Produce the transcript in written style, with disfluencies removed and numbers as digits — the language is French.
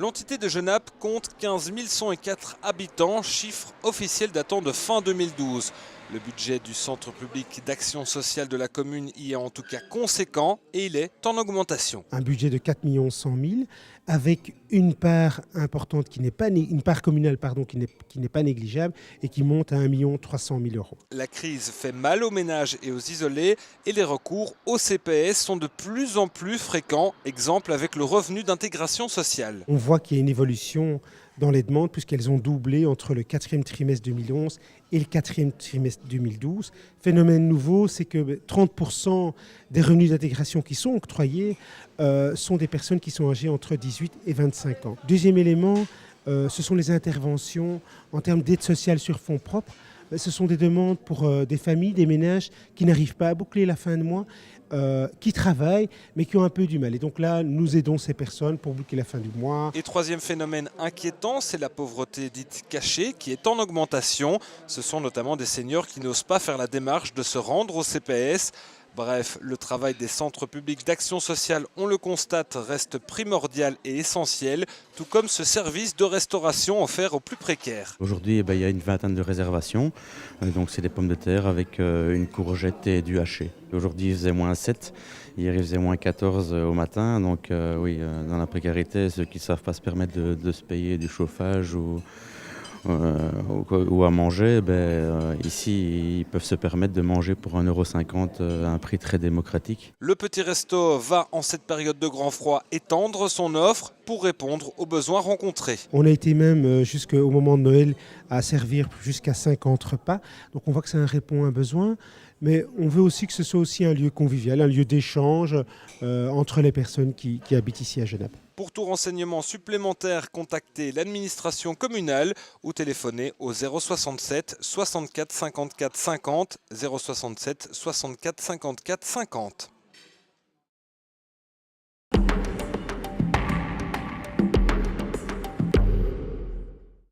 L'entité de Genappe compte 15 104 habitants, chiffre officiel datant de fin 2012. Le budget du centre public d'action sociale de la commune y est en tout cas conséquent et il est en augmentation. Un budget de 4 100 000 avec une part importante qui n'est pas une part communale qui n'est pas négligeable et qui monte à 1 300 000 euros. La crise fait mal aux ménages et aux isolés et les recours au CPS sont de plus en plus fréquents, exemple avec le revenu d'intégration sociale. On voit qu'il y a une évolution dans les demandes puisqu'elles ont doublé entre le 4e trimestre 2011 et le 4e trimestre 2012. Phénomène nouveau, c'est que 30% des revenus d'intégration qui sont octroyés sont des personnes qui sont âgées entre 18 et 25 ans. Deuxième élément, ce sont les interventions en termes d'aide sociale sur fonds propres. Ce sont des demandes pour des familles, des ménages qui n'arrivent pas à boucler la fin de mois, qui travaillent mais qui ont un peu du mal. Et donc là, nous aidons ces personnes pour boucler la fin du mois. Et troisième phénomène inquiétant, c'est la pauvreté dite cachée qui est en augmentation. Ce sont notamment des seniors qui n'osent pas faire la démarche de se rendre au CPS. Bref, le travail des centres publics d'action sociale, on le constate, reste primordial et essentiel, tout comme ce service de restauration offert aux plus précaires. Aujourd'hui, il y a une vingtaine de réservations, donc c'est des pommes de terre avec une courgette et du haché. Aujourd'hui, il faisait moins 7, hier il faisait moins 14 au matin, donc oui, dans la précarité, ceux qui ne savent pas se permettre de se payer du chauffage ou à manger, ici ils peuvent se permettre de manger pour 1,50 € à un prix très démocratique. Le petit resto va en cette période de grand froid étendre son offre pour répondre aux besoins rencontrés. On a été même jusqu'au moment de Noël à servir jusqu'à 50 repas, donc on voit que ça répond à un besoin. Mais on veut aussi que ce soit aussi un lieu convivial, un lieu d'échange entre les personnes qui habitent ici à Genappe. Pour tout renseignement supplémentaire, contactez l'administration communale ou téléphonez au 067 64 54 50 067 64 54 50.